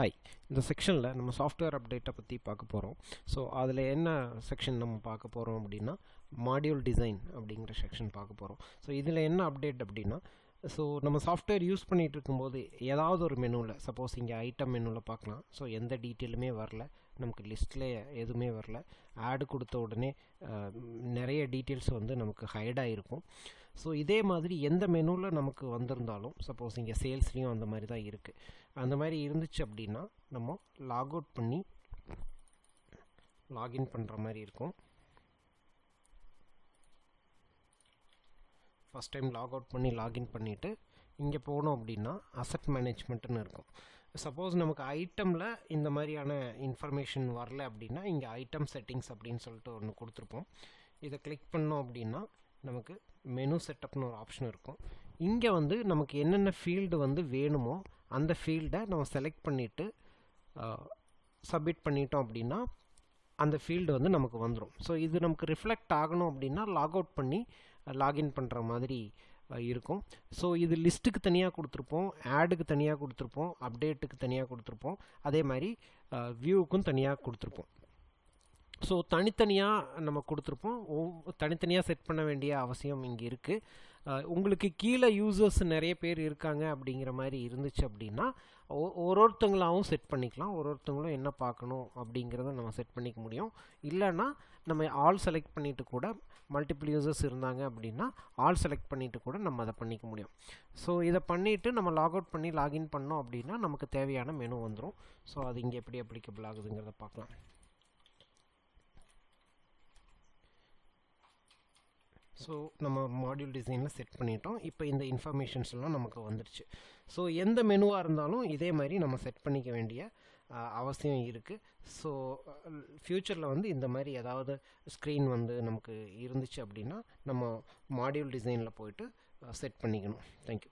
Hi, இந்த செக்ஷனில் நம்ம சாஃப்ட்வேர் அப்டேட்டை பற்றி பார்க்க போகிறோம். ஸோ அதில் என்ன செக்ஷன் நம்ம பார்க்க போகிறோம் அப்படின்னா மாடியூல் டிசைன் அப்படிங்கிற செக்ஷன் பார்க்க போகிறோம். ஸோ இதில் என்ன அப்டேட் அப்படின்னா, ஸோ நம்ம சாஃப்ட்வேர் யூஸ் பண்ணிகிட்டு இருக்கும்போது ஏதாவது ஒரு மெனுவில், சப்போஸ் இங்கே ஐட்டம் மெனுவில் பார்க்கலாம். ஸோ எந்த டீட்டெயிலுமே வரல, நமக்கு லிஸ்ட்டில் எதுவுமே வரல. ஆடு கொடுத்த உடனே நிறைய டீட்டெயில்ஸ் வந்து நமக்கு ஹைடாக இருக்கும். ஸோ இதே மாதிரி எந்த மெனுவில் நமக்கு வந்திருந்தாலும், சப்போஸ் இங்கே சேல்ஸ்லேயும் அந்த மாதிரி தான் இருக்குது. அந்த மாதிரி இருந்துச்சு அப்படின்னா நம்ம லாக் அவுட் பண்ணி லாகின் பண்ணுற மாதிரி இருக்கும். ஃபஸ்ட் டைம் லாக் அவுட் பண்ணி லாகின் பண்ணிவிட்டு இங்கே போனோம் அப்படின்னா அசெட் மேனேஜ்மெண்ட்டுன்னு இருக்கும். சப்போஸ் நமக்கு ஐட்டமில் இந்த மாதிரியான இன்ஃபர்மேஷன் வரல அப்படின்னா இங்கே ஐட்டம் செட்டிங்ஸ் அப்படின்னு சொல்லிட்டு ஒன்று கொடுத்துருப்போம். இதை கிளிக் பண்ணோம் அப்படின்னா நமக்கு மெனு செட்டப்னு ஒரு ஆப்ஷன் இருக்கும். இங்கே வந்து நமக்கு என்னென்ன ஃபீல்டு வந்து வேணுமோ அந்த ஃபீல்டை நம்ம செலக்ட் பண்ணிவிட்டு சப்மிட் பண்ணிட்டோம் அப்படின்னா அந்த ஃபீல்டு வந்து நமக்கு வந்துடும். ஸோ இது நமக்கு ரிஃப்ளெக்ட் ஆகணும் அப்படின்னா லாக் அவுட் பண்ணி லாகின் பண்ணுற மாதிரி இருக்கும். ஸோ இது லிஸ்ட்டுக்கு தனியாக கொடுத்துருப்போம், ஆடுக்கு தனியாக கொடுத்துருப்போம், அப்டேட்டுக்கு தனியாக கொடுத்துருப்போம், அதே மாதிரி வியூவுக்கும் தனியாக கொடுத்துருப்போம். ஸோ தனித்தனியாக நம்ம கொடுத்துருப்போம். தனித்தனியாக செட் பண்ண வேண்டிய அவசியம் இங்கே இருக்குது. உங்களுக்கு கீழே யூசர்ஸ் நிறைய பேர் இருக்காங்க அப்படிங்கிற மாதிரி இருந்துச்சு அப்படின்னா ஒருத்தங்களாகவும் செட் பண்ணிக்கலாம். ஒருத்தங்களும் என்ன பார்க்கணும் அப்படிங்கிறத நம்ம செட் பண்ணிக்க முடியும். இல்லைன்னா நம்ம ஆல் செலக்ட் பண்ணிவிட்டு கூட, மல்டிபிள் யூசர்ஸ் இருந்தாங்க அப்படின்னா ஆல் செலக்ட் பண்ணிவிட்டு கூட நம்ம அதை பண்ணிக்க முடியும். ஸோ இதை பண்ணிவிட்டு நம்ம லாக் அவுட் பண்ணி லாகின் பண்ணோம் அப்படின்னா நமக்கு தேவையான மெனு வந்துடும். ஸோ அது இங்கே எப்படி அப்ளிகபிள் ஆகுதுங்கிறத பார்க்கலாம். ஸோ நம்ம மாடியூல் டிசைனில் செட் பண்ணிட்டோம். இப்போ இந்த இன்ஃபர்மேஷன்ஸ்லாம் நமக்கு வந்துடுச்சு. ஸோ எந்த மெனுவாக இருந்தாலும் இதே மாதிரி நம்ம செட் பண்ணிக்க வேண்டிய அவசியம் இருக்குது. ஸோ ஃப்யூச்சரில் வந்து இந்த மாதிரி ஏதாவது ஸ்க்ரீன் வந்து நமக்கு இருந்துச்சு அப்படின்னா நம்ம மாடியூல் டிசைனில் போயிட்டு செட் பண்ணிக்கணும். தேங்க்யூ.